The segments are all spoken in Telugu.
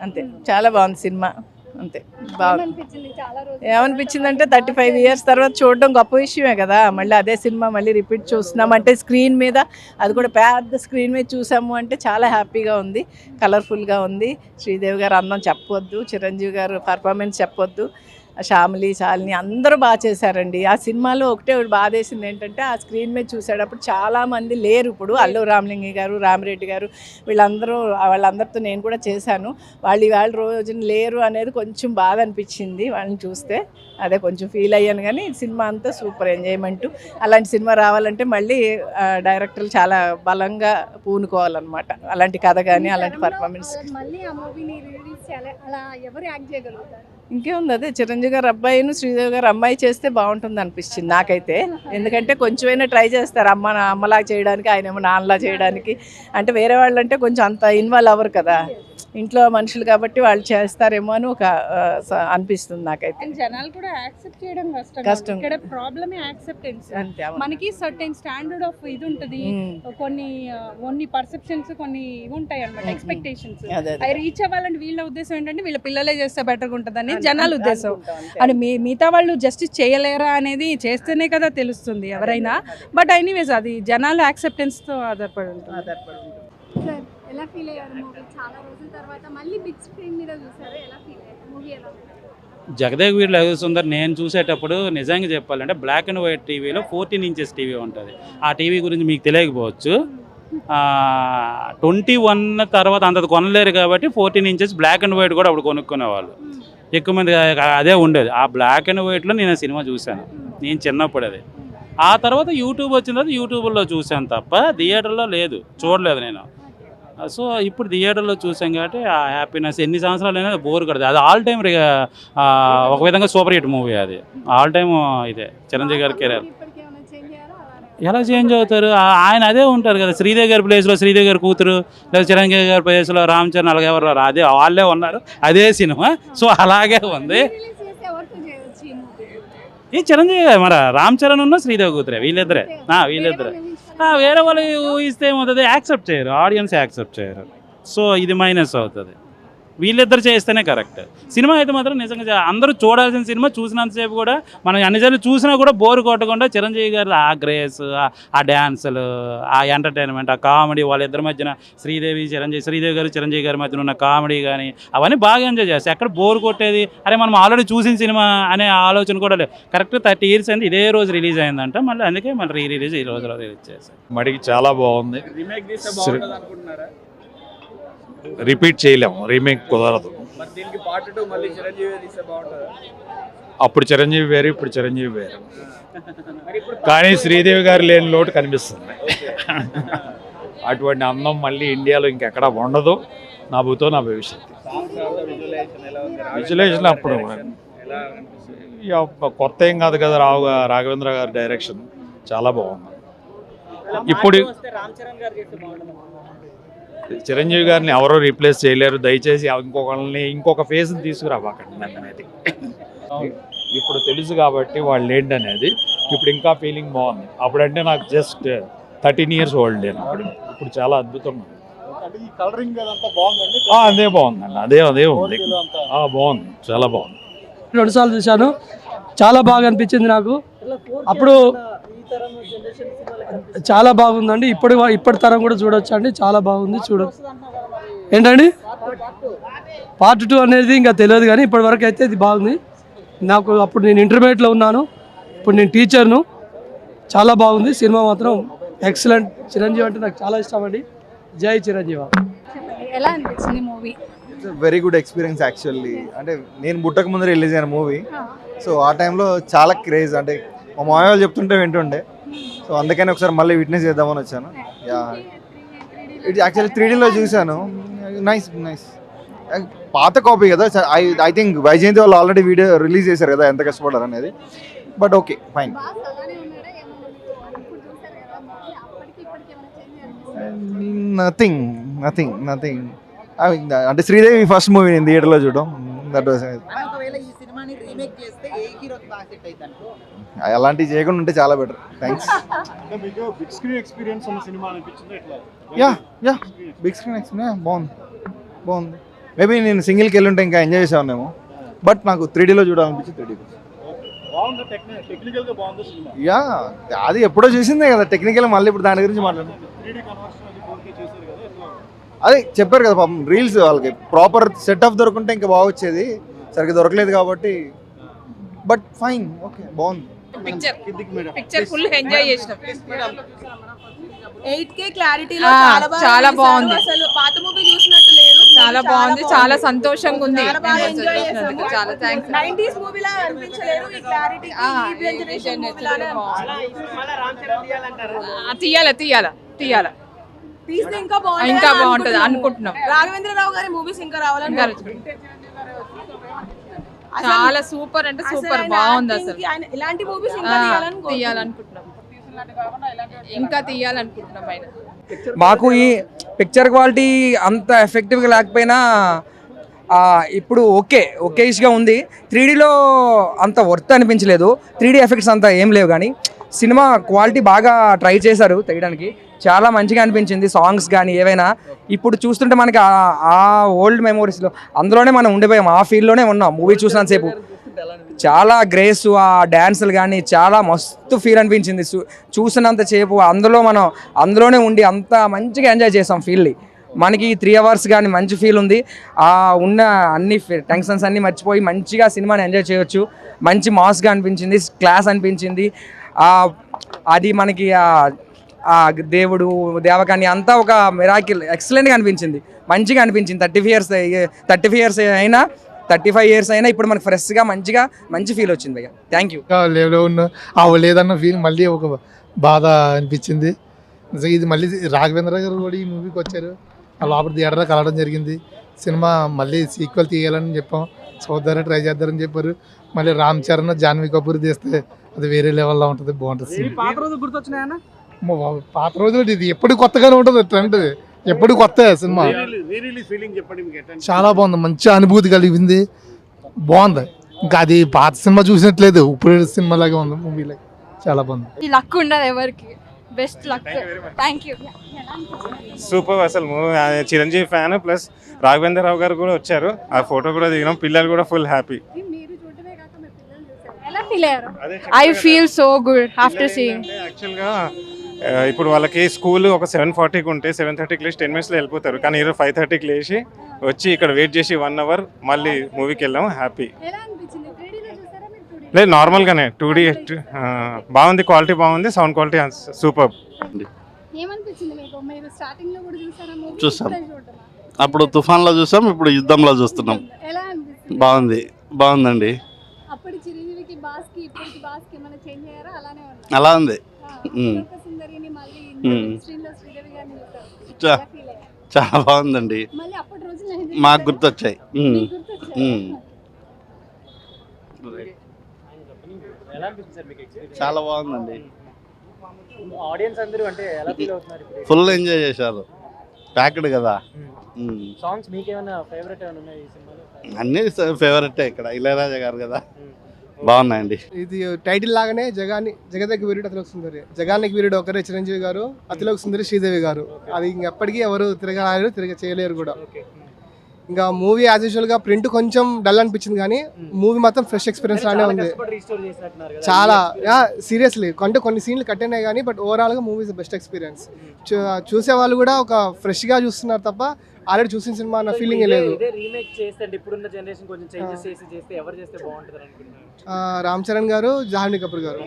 అంతే, చాలా బాగుంది సినిమా. అంతే బాగుంది. ఏమనిపించిందంటే 35 years తర్వాత చూడడం గొప్ప విషయమే కదా. మళ్ళీ అదే సినిమా మళ్ళీ రిపీట్ చూస్తున్నామంటే స్క్రీన్ మీద, అది కూడా పెద్ద స్క్రీన్ మీద చూసాము అంటే చాలా హ్యాపీగా ఉంది. కలర్ఫుల్గా ఉంది. శ్రీదేవి గారు అందం చెప్పొద్దు, చిరంజీవి గారు పర్ఫార్మెన్స్ చెప్పొద్దు, శ్యామిలి, శాలిని అందరూ బాగా చేశారండి. ఆ సినిమాలో ఒకటే బాధేసింది ఏంటంటే ఆ స్క్రీన్ మీద చూసేటప్పుడు చాలామంది లేరు. ఇప్పుడు అల్లు రామలింగి గారు, రామిరెడ్డి గారు వాళ్ళందరితో నేను కూడా చేశాను. వాళ్ళు ఇవాళ రోజున లేరు అనేది కొంచెం బాధ అనిపించింది వాళ్ళని చూస్తే. అదే కొంచెం ఫీల్ అయ్యాను. కానీ సినిమా అంతా సూపర్ ఎంజాయ్మెంట్. అలాంటి సినిమా రావాలంటే మళ్ళీ డైరెక్టర్లు చాలా బలంగా పూనుకోవాలన్నమాట. అలాంటి కథ కానీ అలాంటి పర్ఫార్మెన్స్. ఇంకేముంది, అదే చిరంజీవి గారు అబ్బాయిను శ్రీదేవి గారు అమ్మాయి చేస్తే బాగుంటుంది అనిపించింది నాకైతే. ఎందుకంటే కొంచెమైనా ట్రై చేస్తారు అమ్మలాగా చేయడానికి, ఆయన ఏమో నాన్నలా చేయడానికి. అంటే వేరే వాళ్ళు అంటే కొంచెం అంత ఇన్వాల్వ్ అవ్వరు కదా, ఇంట్లో మనుషులు కాబట్టి వాళ్ళు చేస్తారేమో అని ఒక అనిపిస్తుంది నాకైతే. జనాలు కూడా యాక్సెప్ట్ చేయడం కష్టం. ఇక్కడ ప్రాబ్లమే యాక్సెప్టెన్స్. మనకి సర్టెన్ స్టాండర్డ్ ఆఫ్ ఇది ఉంటుంది, కొన్ని పర్సెప్షన్స్ కొన్ని ఇవి ఉంటాయి అన్నమాట, ఎక్స్పెక్టేషన్స్. అవి రీచ్ అవ్వాలంటే వీళ్ళ ఉద్దేశం ఏంటంటే వీళ్ళ పిల్లలే చేస్తే బెటర్గా ఉంటుందని జనాల ఉద్దేశం. అని మిగతా వాళ్ళు జస్టిస్ చేయలేరా అనేది చేస్తేనే కదా తెలుస్తుంది ఎవరైనా. బట్ ఎనీవేస్ అది జనాల యాక్సెప్టెన్స్తో ఆధారపడి ఉంటుంది. ఎలా ఫీల్ అయ్యారు మూవీ చాలా రోజుల తర్వాత మళ్ళీ బిగ్ స్క్రీన్ మీద చూసారు? ఎలా ఫీల్ అయ్యారు మూవీ? ఎలా జగదేవ్ వీరుడు అయోధ్య సుందర్ నేను చూసేటప్పుడు నిజంగా చెప్పాలంటే బ్లాక్ అండ్ వైట్ టీవీలో 14 inches టీవీ ఉంటుంది. ఆ టీవీ గురించి మీకు తెలియకపోవచ్చు. 21 తర్వాత అంత కొనలేరు కాబట్టి 14 inches బ్లాక్ అండ్ వైట్ కూడా అప్పుడు కొనుక్కునేవాళ్ళు ఎక్కువ మంది. అదే ఉండేది. ఆ బ్లాక్ అండ్ వైట్లో నేను సినిమా చూశాను నేను చిన్నప్పుడు. అది ఆ తర్వాత యూట్యూబ్ వచ్చిన తర్వాత యూట్యూబ్లో చూశాను తప్ప థియేటర్లో లేదు, చూడలేదు నేను. సో ఇప్పుడు థియేటర్లో చూసాం కాబట్టి ఆ హ్యాపీనెస్ ఎన్ని సంవత్సరాలైనా బోర్ కడదు. అది ఆల్ టైమ్ ఒక విధంగా సూపర్ హిట్ మూవీ. అది ఆల్ టైమ్ ఇదే చిరంజీవి గారి కెరీర్. ఎలా చేంజ్ అవుతారు? ఆయన అదే ఉంటారు కదా. శ్రీదేవి గారి ప్లేస్లో శ్రీదేవి గారి కూతురు, లేదా చిరంజీవి గారి ప్లేస్లో రామ్ చరణ్, అలాగే ఎవరు అదే వాళ్ళే ఉన్నారు. అదే సినిమా. సో అలాగే ఉంది. ఈ చిరంజీవి గారు మరి రామ్ చరణ్ ఉన్న శ్రీదేవి కూతురే, వీళ్ళిద్దరే. వేరే వాళ్ళు ఊహిస్తే ఏమవుతుంది, యాక్సెప్ట్ చేయరు, ఆడియన్స్ యాక్సెప్ట్ చేయరు. సో ఇది మైనస్ అవుతుంది. వీళ్ళిద్దరు చేస్తేనే కరెక్ట్. సినిమా అయితే మాత్రం నిజంగా అందరూ చూడాల్సిన సినిమా. చూసినంతసేపు కూడా మనం అన్నిసార్లు చూసినా కూడా బోరు కొట్టకుండా చిరంజీవి గారు ఆ గ్రేస్, ఆ డ్యాన్సులు, ఆ ఎంటర్టైన్మెంట్, ఆ కామెడీ, వాళ్ళిద్దరి మధ్యన శ్రీదేవి గారు చిరంజీవి గారి మధ్యన ఉన్న కామెడీ కానీ అవన్నీ బాగా ఎంజాయ్ చేస్తాయి. ఎక్కడ బోరు కొట్టేది, అరే మనం ఆల్రెడీ చూసిన సినిమా అనే ఆలోచన కూడా లేదు. కరెక్ట్ 30 years అయింది, ఇదే రోజు రిలీజ్ అయిందంట. మళ్ళీ అందుకే మళ్ళీ రిలీజ్ ఈ రోజు రిలీజ్ చేశారు. మడికి చాలా బాగుంది. రిపీట్ చేయలేము, రీమేక్ కుదరదు. అప్పుడు చిరంజీవి వేరు, ఇప్పుడు చిరంజీవి వేరు. కానీ శ్రీదేవి గారు లేని లోటు కనిపిస్తుంది. అటువంటి అందం మళ్ళీ ఇండియాలో ఇంకెక్కడ ఉండదు. నా భూతో నా భవిష్యత్తు. విజువలైజేషన్ అప్పుడు కొత్త ఏం కాదు కదా. రాఘవేంద్ర గారి డైరెక్షన్ చాలా బాగుంది. ఇప్పుడు చిరంజీవి గారిని ఎవరో రీప్లేస్ చేయలేరు. దయచేసి ఇంకొక ఫేస్ని తీసుకురాబాకండి అనేది. ఇప్పుడు తెలుసు కాబట్టి వాళ్ళు ఏంటనేది. ఇప్పుడు ఇంకా ఫీలింగ్ బాగుంది. అప్పుడంటే నాకు జస్ట్ 13 years old నేను. ఇప్పుడు చాలా అద్భుతంగా ఉంది. అదే బాగుందండి. అదే ఉంది. బాగుంది, చాలా బాగుంది. 2 సార్లు చూశాను, చాలా బాగా అనిపించింది నాకు. అప్పుడు చాలా బాగుందండి. ఇప్పటి తరం కూడా చూడొచ్చు అండి, చాలా బాగుంది. చూడొచ్చు. ఏంటండి పార్ట్ 2 అనేది ఇంకా తెలియదు, కానీ ఇప్పటి వరకు అయితే ఇది బాగుంది నాకు. అప్పుడు నేను ఇంటర్మీడియట్లో ఉన్నాను, ఇప్పుడు నేను టీచర్ను. చాలా బాగుంది సినిమా మాత్రం, ఎక్సలెంట్. చిరంజీవి అంటే నాకు చాలా ఇష్టం అండి. జై చిరంజీవి. ఎలా అనిపించింది movie? Very good experience actually. అంటే నేను పుట్టక ముందర రిలీజ్ అయిన మూవీ. సో ఆ టైంలో చాలా క్రేజ్. అంటే మా మామయ్య వాళ్ళు చెప్తుంటే వింటుండే. సో అందుకని ఒకసారి మళ్ళీ విట్నెస్ చేద్దామని వచ్చాను. ఇది యాక్చువల్లీ 3Dలో చూశాను. నైస్. పాత కాపీ కదా. ఐ థింక్ వైజయంతి వాళ్ళు ఆల్రెడీ వీడియో రిలీజ్ చేశారు కదా, ఎంత కష్టపడ్డారు అనేది. But okay, fine. నథింగ్. అంటే శ్రీదేవి ఫస్ట్ మూవీ నేను థియేటర్లో చూడడం. దట్ వాస్ సినిమాని రీమేక్ చేస్తే ఏ హీరోకి బాగా సెట్ అవుతుంది అనుకో? అలాంటివి చేయకుండా ఉంటే చాలా బెటర్. థ్యాంక్స్. మీకు బిగ్ స్క్రీన్ ఎక్స్పీరియన్స్ ఉన్న సినిమా అనిపించింది ఎట్లా? యా బిగ్ స్క్రీన్ ఎక్స్పీరియన్స్ బాగుంది. మేబీ నేను సింగిల్కి వెళ్ళి ఉంటే ఇంకా ఎంజాయ్ చేసేవాన్నేమో, బట్ నాకు 3Dలో చూడాలనిపించి 3Dలో. బాగుంది, టెక్నికల్ గా బాగుంది సినిమా. యా అది ఎప్పుడో చూసిందే కదా టెక్నికల్, మళ్ళీ ఇప్పుడు దాని గురించి మాట్లాడు. 3D కన్వర్షన్ అది 4K చేశారు కదా, ఎట్లా? అదే చెప్పారు కదా పాపం, రీల్స్ వాళ్ళకి ప్రాపర్ సెట్ ఆఫ్ దొరుకుంటే ఇంకా బాగా వచ్చేది, సరిగ్గా దొరకలేదు కాబట్టి. బట్ ఫైన్, ఓకే బాగుంది. పిక్చర్ ఫుల్ ఎంజాయ్ చేసినాం. 8K క్లారిటీలో చాలా బాగుంది. అసలు పాత మూవీ చూసినట్టు లేదు. చాలా బాగుంది, చాలా సంతోషంగా ఉంది. చాలా బాగా ఎంజాయ్ చేసాము. చాలా థ్యాంక్స్. 90s మూవీలా అనిపించలేదు ఈ క్లారిటీ. ఈ జనరేషన్ మూవీలానే తీయాల తీస్తే ఇంకా బాగుంటుంది. ఇంకా బాగుంటది అనుకుంటున్నాం. రాఘవేంద్రరావు గారి మూవీస్ ఇంకా రావాలని చాలా సూపర్ అంటే సూపర్ బాగుంది. అసలు ఇలాంటి మూవీస్ ఇంకా తీయాలనుకుంటున్నాం. ఇంకా తీయాలనుకుంటున్నాం ఆయన. మాకు ఈ పిక్చర్ క్వాలిటీ అంత ఎఫెక్టివ్గా లేకపోయినా ఇప్పుడు ఓకేష్గా ఉంది. 3Dలో అంత వర్త్ అనిపించలేదు, 3D ఎఫెక్ట్స్ అంత ఏం లేవు, కానీ సినిమా క్వాలిటీ బాగా ట్రై చేశారు తీయడానికి, చాలా మంచిగా అనిపించింది. సాంగ్స్ కానీ ఏవైనా ఇప్పుడు చూస్తుంటే మనకి ఆ ఓల్డ్ మెమోరీస్లో అందులోనే మనం ఉండిపోయాం, ఆ ఫీల్డ్లోనే ఉన్నాం మూవీ చూసినంతసేపు. చాలా గ్రేస్, ఆ డ్యాన్సులు కానీ చాలా మస్తు ఫీల్ అనిపించింది చూసినంతసేపు. అందులోనే ఉండి అంత మంచిగా ఎంజాయ్ చేసాం ఫీల్ని. మనకి 3 అవర్స్ కానీ మంచి ఫీల్ ఉంది. ఉన్న అన్ని టెన్షన్స్ అన్నీ మర్చిపోయి మంచిగా సినిమాని ఎంజాయ్ చేయొచ్చు. మంచి మాస్గా అనిపించింది, క్లాస్ అనిపించింది. అది మనకి దేవుడు దేవకాన్ని అంతా ఒక మిరాకిల్ ఎక్సలెంట్గా అనిపించింది, మంచిగా అనిపించింది. 35 ఇయర్స్ అయినా 35 ఇయర్స్ అయినా ఇప్పుడు మనకు ఫ్రెష్గా మంచి ఫీల్ వచ్చింది భయ్య. Thank you. లేవలో ఉన్న లేదన్న ఫీల్ మళ్ళీ ఒక బాధ అనిపించింది. ఇది మళ్ళీ రాఘవేంద్ర గారు కూడా ఈ మూవీకి వచ్చారు, లోపల థియేటర్లో కలవడం జరిగింది. సినిమా మళ్ళీ సీక్వెల్ తీయాలని చెప్పాం, చూద్దారని ట్రై చేద్దారని చెప్పారు. మళ్ళీ రామ్ చరణ్ జాన్వీ కపూర్ తీస్తే అది వేరే లెవెల్లో ఉంటుంది, బాగుంటుంది. పాత రోజు గుర్తొచ్చినాయన్నా? పాత రోజులు ఇది ఎప్పుడు కొత్తగానే ఉంటుంది, ట్రెండ్ ఎప్పుడు కొత్త సినిమా. చాలా బాగుంది, మంచి అనుభూతి కలిగింది, బాగుంది. ఇంకా అది పాత సినిమా చూసినట్లేదు, ఇప్పుడు సినిమా లాగా ఉంది, మూవీలో చాలా బాగుంది. ఈ లక్ ఉండదు ఎవరికి, best luck. Thank you. Super అసలు movie. Chiranjeevi fan plus Raghavendra Rao గారు కూడా వచ్చారు, ఆ ఫోటో కూడా దిగినాం. పిల్లలు కూడా ఫుల్ హ్యాపీ. ఎలా ఫీల్ అయ్యారు? I feel so good after seeing. యాక్చువల్గా ఇప్పుడు వాళ్ళకి స్కూల్ ఒక 7:40కి ఉంటే 7:30కి లేచి 10 మినిట్స్లో వెళ్ళిపోతారు, కానీ ఈరోజు 5:30కి లేచి వచ్చి ఇక్కడ వెయిట్ చేసి 1 అవర్ మళ్ళీ మూవీకి వెళ్ళాము. హ్యాపీ. లేదు నార్మల్గానే 2D బాగుంది, క్వాలిటీ బాగుంది, సౌండ్ క్వాలిటీ సూపర్. ఏమనిపించింది మీకు? మీరు స్టార్టింగ్ లో కూడా చూసారా మూవీ? చూసాం, అప్పుడు తుఫాన్లో చూసాం, ఇప్పుడు యుద్ధంలో చూస్తున్నాం. ఎలా అనిపిస్తుంది? బాగుందండి. అప్పటి చిరంజీవికి బాస్కి ఇప్పటికి బాస్కి ఏమైనా చేంజ్ అయ్యారా? అలానే ఉంది. అలా ఉంది. సుందరిని మళ్ళీ స్క్రీన్ లో శ్రీదేవి గారిని చూసారు. చాలా బాగుందండి, మళ్ళీ అప్పటి రోజులు మాకు గుర్తొచ్చాయి. చాలా బాగుందండి. ఆడియన్స్ అందరూ అంటే ఎలా ఫీల్ అవుతున్నారు? ఫుల్ ఎంజాయ్ చేశారు, ప్యాక్డ్ కదా. సాంగ్స్ మీకు ఏమైనా ఫేవరెట్ ఏమైనా ఉన్నాయి ఈ సినిమాలో? అన్ని ఫేవరెటే, ఇక్కడ ఇళయరాజా గారు కదా, బాగున్నాయండి. ఇది టైటిల్ లాగానే జగదేక వీరుడు అతిలోక సుందరి. జగానికి వీరుడు ఒకరే చిరంజీవి గారు, అతిలోక సుందరి శ్రీదేవి గారు. అది ఇంకెప్పటికీ ఎవరు చేయలేరు కూడా. ఇంకా మూవీ యాజ్ యూజువల్ గా ప్రింట్ కొంచెం డల్ అనిపించింది, కానీ మూవీ మాత్రం ఫ్రెష్ ఎక్స్పీరియన్స్ లానే ఉంది. చాలా సీరియస్లీ అంటే కొన్ని సీన్లు కట్ అయినాయి కానీ, బట్ ఓవరాల్ గా మూవీ బెస్ట్ ఎక్స్పీరియన్స్. చూసే వాళ్ళు కూడా ఒక ఫ్రెష్ గా చూస్తున్నారు తప్ప ఆల్రెడీ చూసిన సినిమా అన్న ఫీలింగ్ లేదు. రామ్ చరణ్ గారు, జాహ్నవి కపూర్ గారు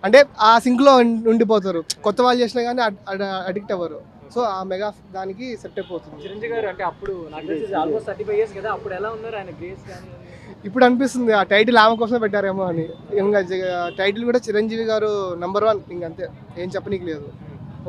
అంటే ఆ సింక్ లో ఉండిపోతారు. కొత్త వాళ్ళు చేసినా కానీ అడిక్ట్ అవ్వరు. సో ఆ మెగా దానికి సెట్ అయిపోతుంది. చిరంజీవి గారు అంటే అప్పుడు నాకు తెలిసి ఆల్మోస్ట్ 35 ఇయర్స్ కదా, అప్పుడు ఎలా ఉన్నారు ఆయన గ్రేస్ కానీ? ఇప్పుడు అనిపిస్తుంది ఆ టైటిల్ ఆమె కోసమే పెట్టారేమో అని. ఇంకా టైటిల్ కూడా చిరంజీవి గారు నంబర్ 1, ఇంకంతే, ఏం చెప్పనీకి లేదు.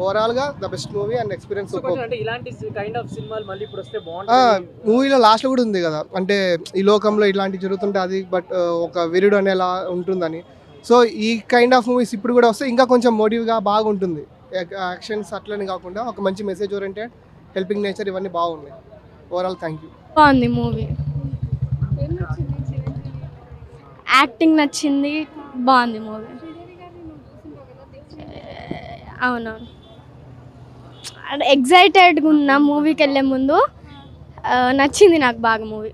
ఓవరాల్ గా the best movie and experience. ఇలాంటి కైండ్ ఆఫ్ సినిమాలు మళ్ళీ ఇప్పుడు వస్తే బాగుంటుంది. మూవీలో లాస్ట్ లో కూడా ఉంది కదా, అంటే ఈ లోకంలో ఇలాంటి జరుగుతుంటే అది బట్ ఒక వీరుడు అనేలా ఉంటుందని. సో ఈ కైండ్ ఆఫ్ మూవీస్ ఇప్పుడు కూడా వస్తే ఇంకా కొంచెం మోటివ్ గా బాగుంటుంది. యాక్షన్స్ అట్లనే కాకుండా ఒక మంచి మెసేజ్ ఓరియంటెడ్, హెల్పింగ్ నేచర్, ఇవన్నీ బాగున్నాయి. Overall thank you. బాగుంది మూవీ. యాక్టింగ్ నచ్చింది, బాగుంది మూవీ. అవునవును, అంటే ఎగ్జైటెడ్గా ఉన్న మూవీకి వెళ్ళే ముందు. నచ్చింది నాకు బాగా మూవీ.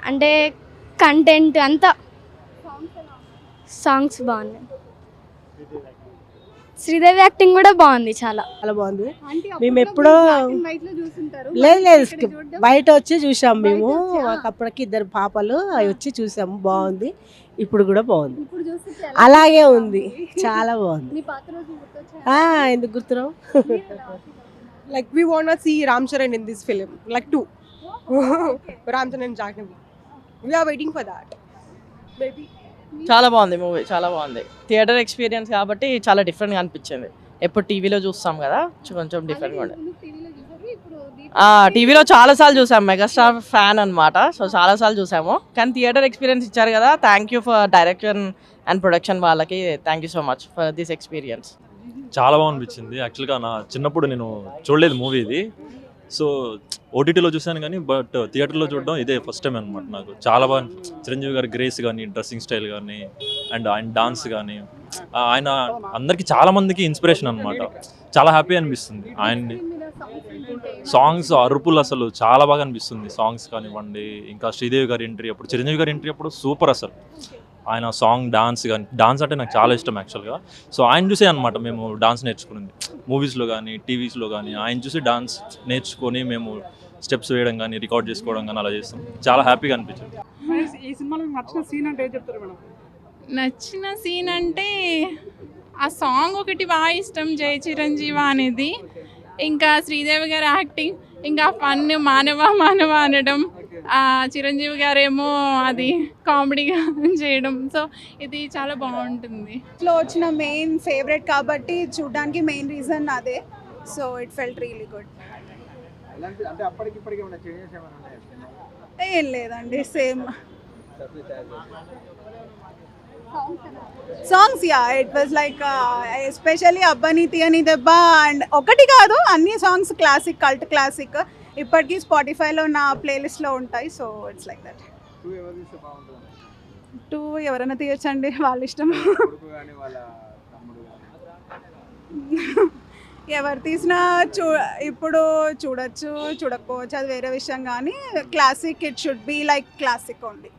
అంటే కంటెంట్ అంతా, సాంగ్స్ బాగున్నాయి. శ్రీదేవి యాక్టింగ్ కూడా బాగుంది, చాలా బాగుంది. మేము ఎప్పుడో లేదు బయట వచ్చి చూసాం మేము. అప్పటికి 2 పాపలు అవి వచ్చి చూసాము, బాగుంది. ఇప్పుడు కూడా బాగుంది, అలాగే ఉంది, చాలా బాగుంది. ఎందుకు గుర్తురావు? Like we want to see Ram Charan in this film, like 2. Ram Charan and Jahnavi. We are waiting for that. Maybe. చాలా బాగుంది మూవీ, చాలా బాగుంది. థియేటర్ ఎక్స్పీరియన్స్ కాబట్టి చాలా డిఫరెంట్గా అనిపించింది. ఎప్పుడు టీవీలో చూస్తాం కదా, కొంచెం డిఫరెంట్గా ఉండే. టీవీలో చాలాసార్లు చూసాం, మెగాస్టార్ ఫ్యాన్ అనమాట, సో చాలాసార్లు చూసాము. కానీ థియేటర్ ఎక్స్పీరియన్స్ ఇచ్చారు కదా, thank you for direction and production వాళ్ళకి, thank you so much for this experience. చాలా బాగా అనిపించింది. యాక్చువల్గా నా చిన్నప్పుడు నేను చూడలేదు మూవీ ఇది, సో ఓటీటీలో చూశాను కానీ బట్ థియేటర్లో చూడడం ఇదే ఫస్ట్ టైం అనమాట నాకు. చాలా బాగా చిరంజీవి గారి గ్రేస్ కానీ, డ్రెస్సింగ్ స్టైల్ కానీ, అండ్ ఆయన డాన్స్ కానీ, ఆయన అందరికీ చాలా మందికి ఇన్స్పిరేషన్ అనమాట. చాలా హ్యాపీ అనిపిస్తుంది. ఆయన సాంగ్స్ అరుపులు అసలు చాలా బాగా అనిపిస్తుంది. సాంగ్స్ కానివ్వండి, ఇంకా శ్రీదేవి గారి ఎంట్రీ అప్పుడు, చిరంజీవి గారి ఎంట్రీ అప్పుడు సూపర్ అసలు. ఆయన సాంగ్ డాన్స్ కానీ, డాన్స్ అంటే నాకు చాలా ఇష్టం యాక్చువల్గా. సో ఆయన చూసే అనమాట మేము డాన్స్ నేర్చుకున్నది. మూవీస్లో కానీ టీవీస్లో కానీ ఆయన చూసి డాన్స్ నేర్చుకొని మేము స్టెప్స్ వేయడం కానీ, రికార్డ్ చేసుకోవడం కానీ అలా చేస్తాం. చాలా హ్యాపీగా అనిపించింది. ఈ సినిమాలో నచ్చిన సీన్ అంటే ఏం చెప్తారు మేడం? నచ్చిన సీన్ అంటే ఆ సాంగ్ ఒకటి బాగా ఇష్టం, జై చిరంజీవ అనేది. ఇంకా శ్రీదేవి గారి యాక్టింగ్, ఇంకా ఫన్, మానవ మానవ అనడం, చిరంజీవి గారేమో అది కామెడీగా చేయడం. సో ఇది చాలా బాగుంటుంది. లో వచ్చిన మెయిన్ ఫేవరెట్ కాబట్టి చూడడానికి మెయిన్ రీజన్ అదే. So it felt really good. ఏం లేదండి, same songs. Yeah, it was like especially అబ్బని తీయని దెబ్బ అండ్ ఒకటి కాదు, అన్ని సాంగ్స్ క్లాసిక్, కల్ట్ క్లాసిక్. ఇప్పటికీ స్పాటిఫైలో నా ప్లేలిస్ట్లో ఉంటాయి. So it's like that. 2 ఎవరైనా తీయచ్చండి, వాళ్ళ ఇష్టం. ఎవరు తీసినా ఇప్పుడు చూడొచ్చు, చూడకపోవచ్చు, అది వేరే విషయం. కానీ classic, it should be like classic only.